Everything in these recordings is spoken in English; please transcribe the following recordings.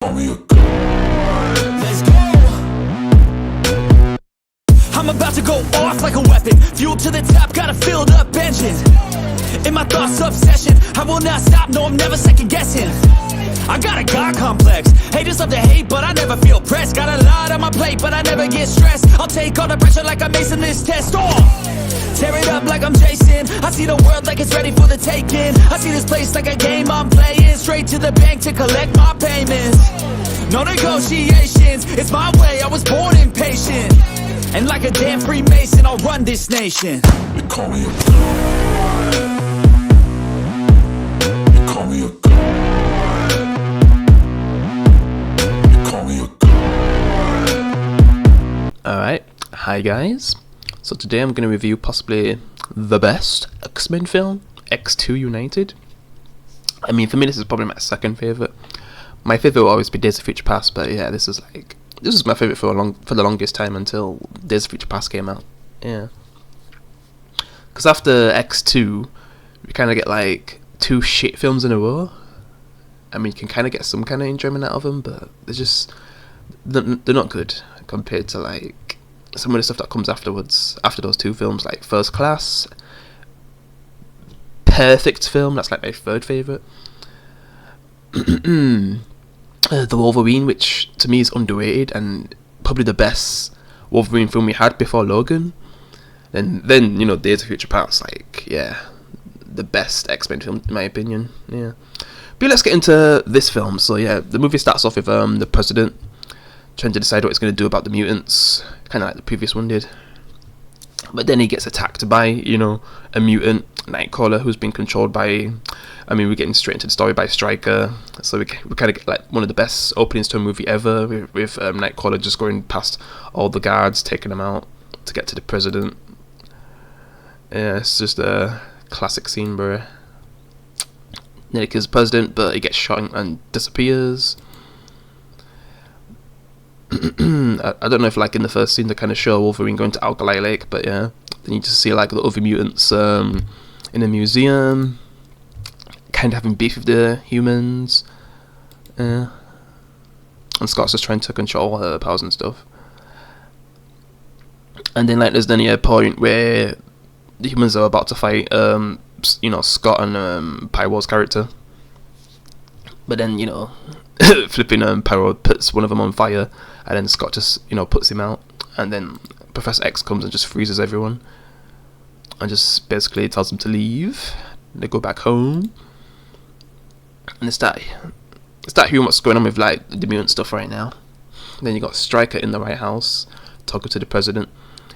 Call me a god. Let's go. I'm about to go off like a weapon. Fuel to the top, got a filled up engine. In my thoughts, obsession. I will not stop, no, I'm never second guessing. I got a God complex. Haters love to hate, but I never feel pressed. Got a lot on my plate, but I never get stressed. I'll take all the pressure like I'm acing this test. Tear it up like I'm Jason. I see the world like it's ready for the taking. I see this place like a game I'm playing. Straight to the bank to collect my payments. No negotiations, it's my way, I was born impatient. And like a damn Freemason, I'll run this nation. They call me a god. They call me a god. They call me a god. Alright, hi guys. So today I'm going to review possibly the best X-Men film, X2 United. I mean, for me this is probably my second favourite. My favourite will always be Days of Future Past, but yeah, this is my favourite for the longest time until Days of Future Past came out. Yeah. Because after X2, we kind of get like two shit films in a row. I mean, you can kind of get some kind of enjoyment out of them, but they're not good compared to like some of the stuff that comes afterwards, after those two films, like First Class, perfect film, that's like my third favourite. The Wolverine, which to me is underrated and probably the best Wolverine film we had before Logan. And then, you know, Days of Future Past, like, yeah, the best X-Men film in my opinion, yeah. But let's get into this film. So yeah, the movie starts off with the President trying to decide what he's going to do about the mutants, kind of like the previous one did. But then he gets attacked by, you know, a mutant, Nightcrawler, who's been controlled by, I mean, we're getting straight into the story, by Stryker. So we kind of get like one of the best openings to a movie ever, with Nightcrawler just going past all the guards, taking them out to get to the President. Yeah, it's just a classic scene, bro. Nick is president, but he gets shot and disappears. I don't know if like in the first scene they kind of show Wolverine going to Alkali Lake, but yeah, then you just see like the other mutants in a museum, kind of having beef with the humans, and Scott's just trying to control her powers and stuff. And then like there's then a point where the humans are about to fight, you know, Scott and Pyro's character, but then, you know, flipping Pyro puts one of them on fire, and then Scott just, you know, puts him out, and then Professor X comes and just freezes everyone and just basically tells them to leave. They go back home, and it's that hearing what's going on with like the mutant stuff right now. Then you got Stryker in the White House talking to the President,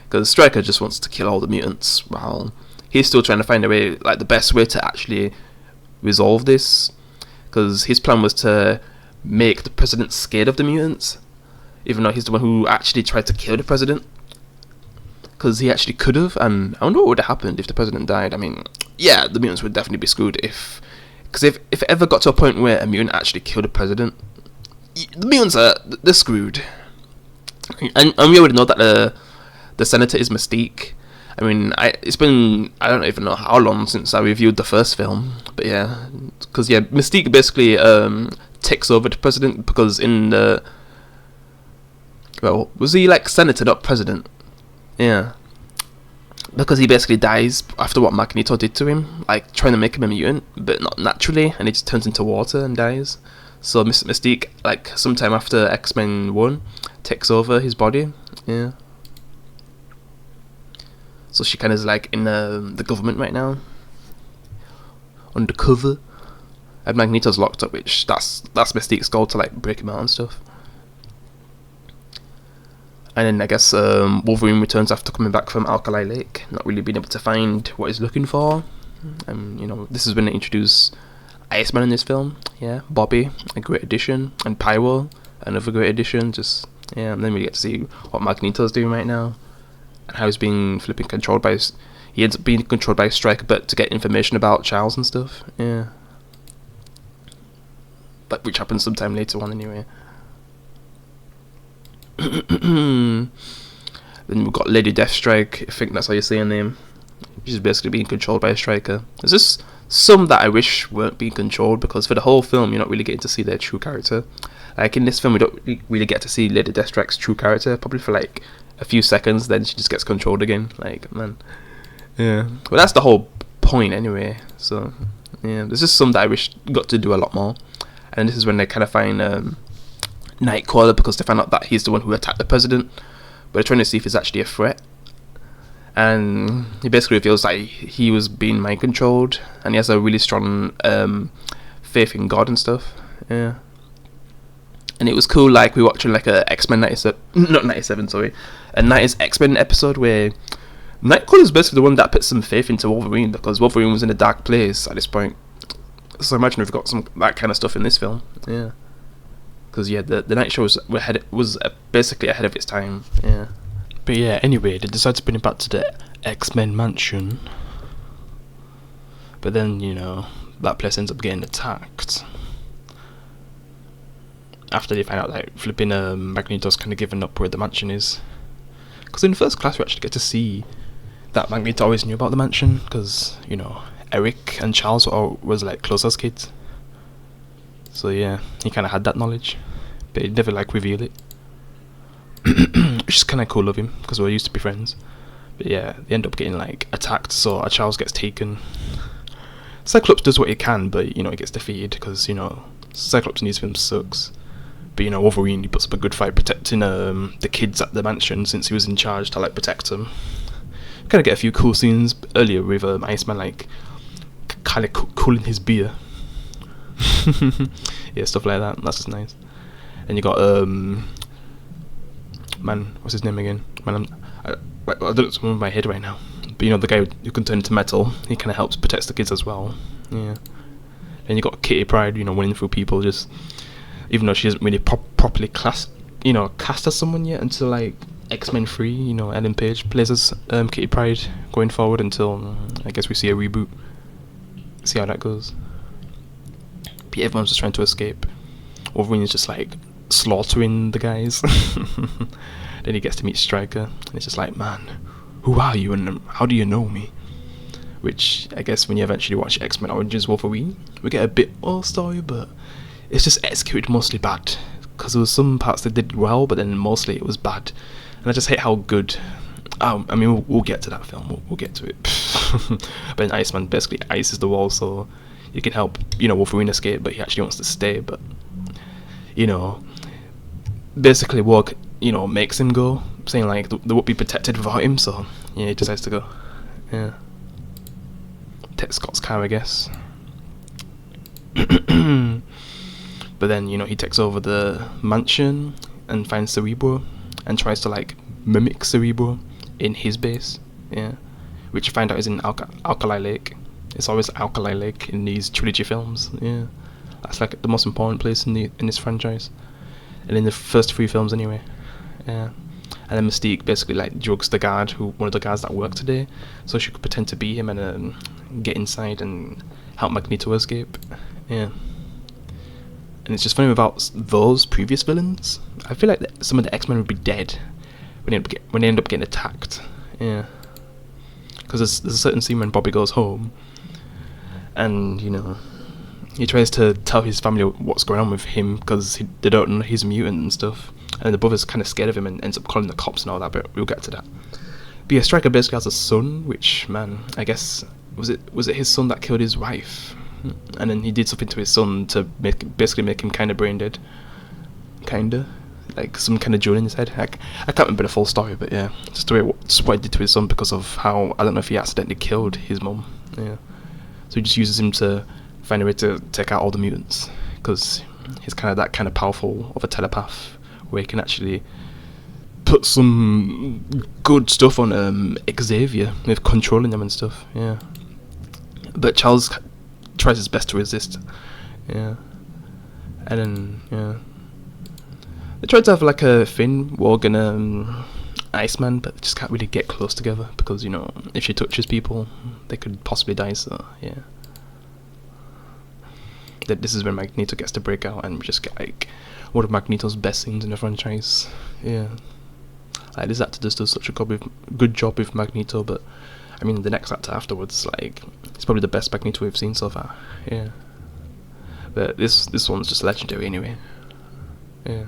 because Stryker just wants to kill all the mutants while he's still trying to find a way, like the best way to actually resolve this, because his plan was to make the President scared of the mutants, even though he's the one who actually tried to kill the President. Because he actually could have, and I wonder what would have happened if the President died. I mean, yeah, the mutants would definitely be screwed because if it ever got to a point where a mutant actually killed the President, the mutants they're screwed. And we already know that the Senator is Mystique. I mean, it's been, I don't even know how long since I reviewed the first film, but yeah, because yeah, Mystique basically takes over the President, because in the, well, was he like Senator, not President? Yeah, because he basically dies after what Magneto did to him, like trying to make him a mutant, but not naturally, and he just turns into water and dies. So Mystique, like sometime after X-Men 1, takes over his body. Yeah. So she kind of is like in the government right now, undercover. And Magneto's locked up, which that's Mystique's goal, to like break him out and stuff. And then I guess Wolverine returns after coming back from Alkali Lake, not really being able to find what he's looking for. You know, this is when they introduce Iceman in this film. Yeah, Bobby, a great addition, and Pyro, another great addition. Just yeah, and then we get to see what Magneto's doing right now, and how he's being flipping controlled by. He ends up being controlled by Stryker, but to get information about Charles and stuff. Yeah, but which happens sometime later on anyway. Then we've got Lady Deathstrike. I think that's how you say her name. She's basically being controlled by a Stryker. There's just some that I wish weren't being controlled, because for the whole film you're not really getting to see their true character. Like in this film, we don't really get to see Lady Deathstrike's true character, probably for like a few seconds. Then she just gets controlled again. Like, man, yeah. But that's the whole point anyway. So yeah, there's just some that I wish got to do a lot more. And this is when they kind of find Nightcrawler, because they find out that he's the one who attacked the president. But they're trying to see if he's actually a threat. And he basically reveals that he was being mind controlled, and he has a really strong faith in God and stuff. Yeah. And it was cool, like, we were watching like a X-Men 97, not 97, sorry, a 90s X-Men episode where Nightcrawler is basically the one that put some faith into Wolverine, because Wolverine was in a dark place at this point. So imagine we've got some that kind of stuff in this film. Yeah. Because yeah, the Night Show was basically ahead of its time. Yeah. But yeah, anyway, they decide to bring it back to the X-Men mansion. But then, you know, that place ends up getting attacked. After they find out, like, flipping Magneto's kind of given up where the mansion is. Because in First Class we actually get to see that Magneto always knew about the mansion. Because, you know, Eric and Charles was like close as kids. So yeah, he kind of had that knowledge. But he never like revealed it. Which is kind of cool of him, because we used to be friends. But yeah, they end up getting like attacked, so Charles gets taken. Cyclops does what he can, but you know, he gets defeated, because you know, Cyclops in these films sucks. But you know, Wolverine, he puts up a good fight protecting the kids at the mansion, since he was in charge to like protect them. Kind of get a few cool scenes earlier with Iceman like kind of cooling his beer. Yeah, stuff like that. That's just nice. And you got man, what's his name again? Man, I don't remember my head right now. But you know, the guy who can turn into metal, he kind of helps protect the kids as well. Yeah. And you got Kitty Pryde, you know, winning through people, just even though she isn't really properly cast as someone yet until like X-Men 3. You know, Ellen Page plays as Kitty Pryde going forward until I guess we see a reboot. See how that goes. But yeah, everyone's just trying to escape. Wolverine is just like slaughtering the guys. Then he gets to meet Stryker, and it's just like, man, who are you and how do you know me? Which I guess when you eventually watch X-Men Origins Wolverine, we get a bit more story, but it's just executed mostly bad. Because there was some parts that did well, but then mostly it was bad. And I just hate how good. I mean, we'll get to that film. We'll get to it. But then Iceman basically ices the wall, so you can help, you know, Wolverine escape, but he actually wants to stay. But you know, basically, Walk, you know, makes him go, saying like they won't be protected without him. So yeah, he decides to go. Yeah. Take Scott's car, I guess. But then, you know, he takes over the mansion and finds Cerebro and tries to like mimic Cerebro in his base. Yeah. Which you find out is in Alkali Lake. It's always Alkali Lake in these trilogy films. Yeah. That's like the most important place in this franchise. And in the first 3 films anyway. Yeah. And then Mystique basically like drugs the guard, one of the guards that work today, so she could pretend to be him and get inside and help Magneto escape. Yeah. And it's just funny about those previous villains. I feel like some of the X-Men would be dead when they end up getting attacked. Yeah. Because there's a certain scene when Bobby goes home, and you know, he tries to tell his family what's going on with him because they don't know he's a mutant and stuff. And the brother's kind of scared of him and ends up calling the cops and all that, but we'll get to that. But yeah, Stryker basically has a son, which, man, I guess, was it his son that killed his wife? And then he did something to his son to basically make him kind of brain dead. Kinda. Like some kind of jewel in his head. I can't remember the full story, but yeah. Just what he did to his son because of how, I don't know if he accidentally killed his mum. Yeah. So he just uses him to find a way to take out all the mutants. Because he's kind of that kind of powerful of a telepath where he can actually put some good stuff on Xavier with controlling them and stuff. Yeah. But Charles tries his best to resist. Yeah. And then, yeah. They tried to have like a Finn, Morgan, Iceman, but they just can't really get close together because, you know, if she touches people, they could possibly die, so, yeah. This is when Magneto gets to break out and we just get like one of Magneto's best scenes in the franchise. Yeah. Like, this actor just does such a good job with Magneto, but I mean the next actor afterwards, like, it's probably the best Magneto we've seen so far. Yeah. But this one's just legendary anyway. Yeah.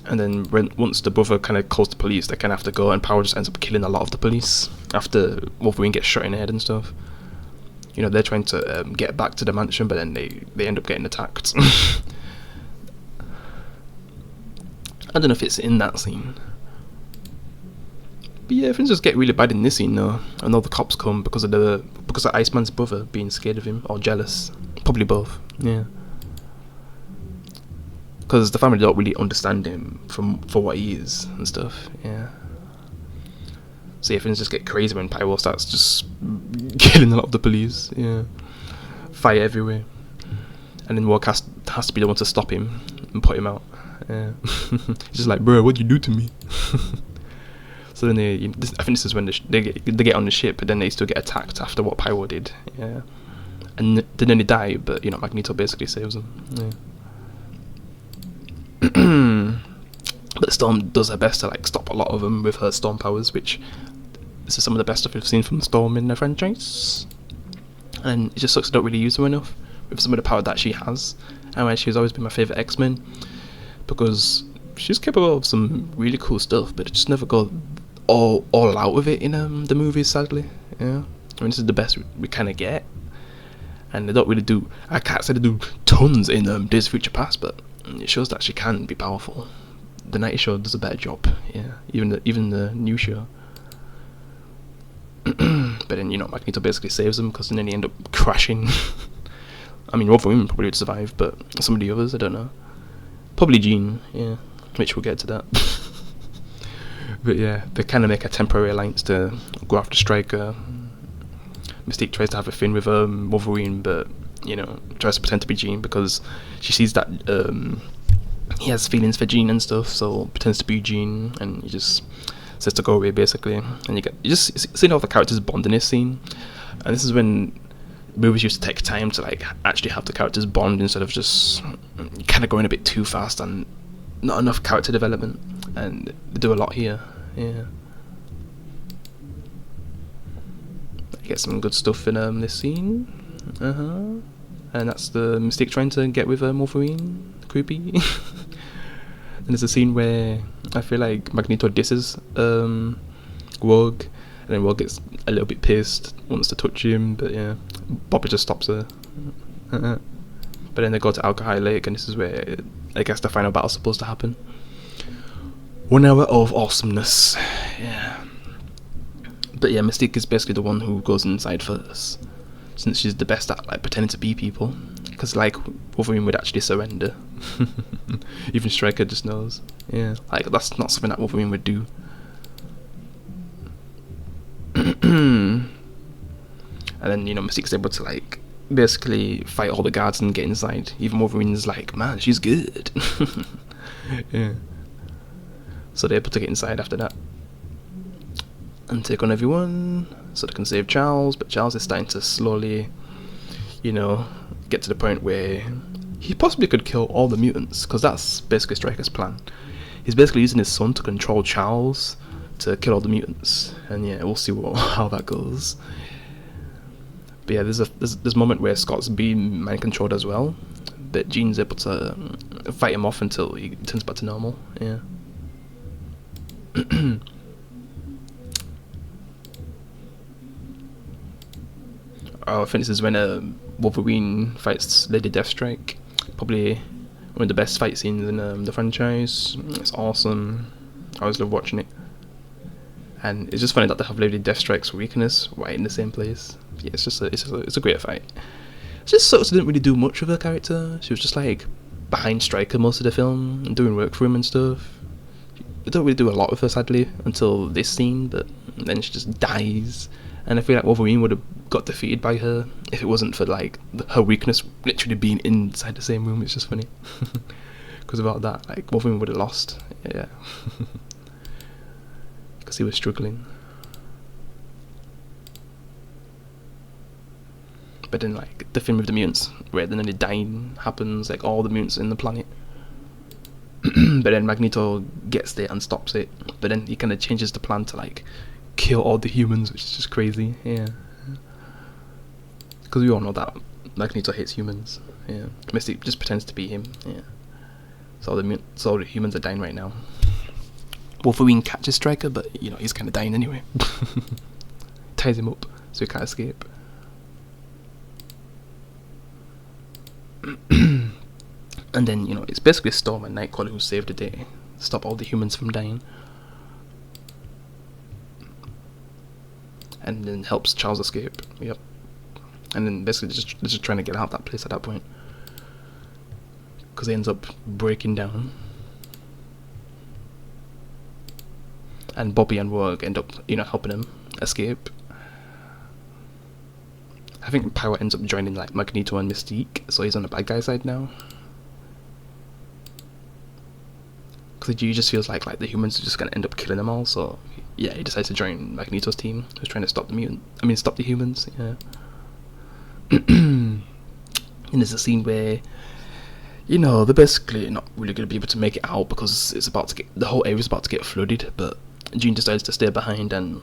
And then once the brother kind of calls the police, they kind of have to go, and Power just ends up killing a lot of the police after Wolverine gets shot in the head and stuff. You know, they're trying to get back to the mansion, but then they end up getting attacked. I don't know if it's in that scene. But yeah, things just get really bad in this scene though. And all the cops come because of Iceman's brother being scared of him or jealous. Probably both. Yeah. Because the family don't really understand him for what he is and stuff. Yeah. So yeah, things just get crazy when Pyro starts just killing a lot of the police. Yeah. Fire everywhere. And then Walk has to be the one to stop him and put him out. Yeah. He's just like, bro, what'd you do to me? So then I think this is when they get on the ship, but then they still get attacked after what Pyro did. Yeah. And then they die, but you know, Magneto basically saves them. Yeah. But Storm does her best to like stop a lot of them with her storm powers, which this is some of the best stuff we've seen from Storm in the franchise. And it just sucks I don't really use her enough with some of the power that she has. And why she's always been my favourite X-Men, because she's capable of some really cool stuff, but it just never go all out with it in the movies, sadly. Yeah, I mean, this is the best we kind of get, and they don't really do. I can't say they do tons in Days of Future Past, but it shows that she can be powerful. The 90s show does a better job. Yeah, even the new show. But then, you know, Magneto basically saves them, because then they end up crashing. I mean, Wolverine probably would survive, but some of the others, I don't know. Probably Jean, yeah, which we'll get to that. But yeah, they kind of make a temporary alliance to go after Stryker. Mystique tries to have a thing with Wolverine, but, you know, tries to pretend to be Jean because she sees that he has feelings for Jean and stuff, so pretends to be Jean, and he just says to go away, basically. And you just see all the characters bond in this scene, and this is when movies used to take time to like actually have the characters bond instead of just kind of going a bit too fast and not enough character development, and they do a lot here. Yeah, you get some good stuff in this scene. And that's the Mystique trying to get with Wolverine. Creepy. And there's a scene where I feel like Magneto disses Rogue, and then Rogue gets a little bit pissed, wants to touch him, but yeah, Bobby just stops her. But then they go to Alcohol Lake, and this is where I guess the final battle's supposed to happen. 1 hour of awesomeness. Yeah. But yeah, Mystique is basically the one who goes inside first, since she's the best at like pretending to be people. Because like Wolverine would actually surrender. Even Stryker just knows. Yeah, like that's not something that Wolverine would do. And then, you know, Mystique's able to like basically fight all the guards and get inside. Even Wolverine's like, man, she's good. Yeah. So they're able to get inside after that and take on everyone, so they can save Charles. But Charles is starting to slowly, you know, get to the point where he possibly could kill all the mutants, because that's basically Stryker's plan. He's basically using his son to control Charles to kill all the mutants, and yeah, we'll see how that goes. But yeah, there's a moment where Scott's being mind controlled as well, but Jean's able to fight him off until he turns back to normal. Yeah. I think this is when Wolverine fights Lady Deathstrike. Probably one of the best fight scenes in the franchise. It's awesome. I always love watching it. And it's just funny that they have Lady Deathstrike's weakness right in the same place. Yeah, it's a great fight. It just sort of didn't really do much with her character. She was just like behind Stryker most of the film and doing work for him and stuff. They don't really do a lot with her, sadly, until this scene, but then she just dies. And I feel like Wolverine would have got defeated by her if it wasn't for like her weakness literally being inside the same room. It's just funny. Because without that, like, Wolverine would have lost. Yeah. Because he was struggling. But then, like, the thing with the mutants, where then the dying happens, like all the mutants in the planet. But then Magneto gets there and stops it. But then he kind of changes the plan to like kill all the humans, which is just crazy. Yeah. Because we all know that Magneto hates humans. Yeah, Mystique just pretends to be him. Yeah, so all the humans are dying right now. Wolverine catches Stryker, but you know he's kind of dying anyway. Ties him up so he can't escape. And then, you know, it's basically Storm and Nightcrawler who saved the day, stop all the humans from dying, and then helps Charles escape. Yep. And then basically just trying to get out of that place at that point, because he ends up breaking down, and Bobby and Rogue end up, you know, helping him escape. I think Pyro ends up joining like Magneto and Mystique, so he's on the bad guy side now. Because he just feels like the humans are just gonna end up killing them all. So yeah, he decides to join Magneto's team, who's trying to stop stop the humans. Yeah. And there's a scene where, you know, they're basically not really gonna be able to make it out because the whole area's about to get flooded. But Jean decides to stay behind and,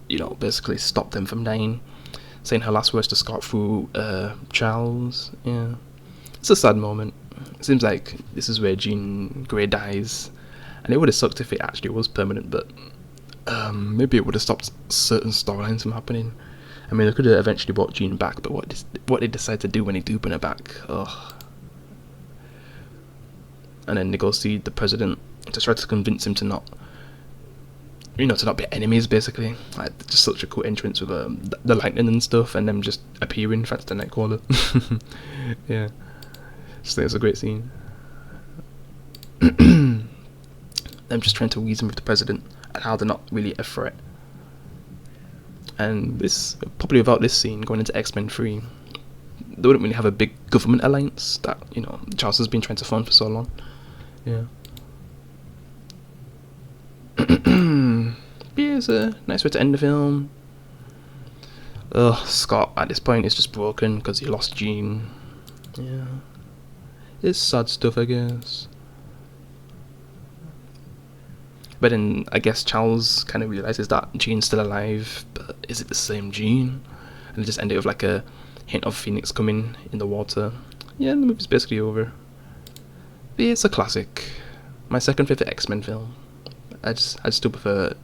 you know, basically stop them from dying, saying her last words to Scott through Charles. Yeah, it's a sad moment. It seems like this is where Jean Grey dies, and it would have sucked if it actually was permanent, but maybe it would have stopped certain storylines from happening. I mean, they could have eventually brought Jean back, but what they decide to do when they do bring her back, ugh. And then they go see the president to try to convince him to not be enemies, basically. Like, just such a cool entrance with the lightning and stuff, and them just appearing thanks to Nightcrawler. Yeah, just think it's a great scene. Them just trying to reason with the president and how they're not really a threat. And this, probably without this scene going into X-Men 3, they wouldn't really have a big government alliance that, you know, Charles has been trying to fund for so long. Yeah. Yeah, it's a nice way to end the film. Scott at this point is just broken because he lost Jean. Yeah. It's sad stuff, I guess. But then I guess Charles kind of realizes that Jean's still alive, but is it the same Jean? And they just end it with like a hint of Phoenix coming in the water. Yeah, the movie's basically over. But yeah, it's a classic. My second favourite X-Men film. I'd still prefer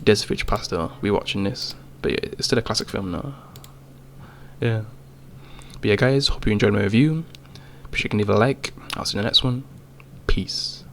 Days of Future Past though, rewatching this. But yeah, it's still a classic film now. Yeah. But yeah guys, hope you enjoyed my review. Appreciate you can leave a like. I'll see you in the next one. Peace.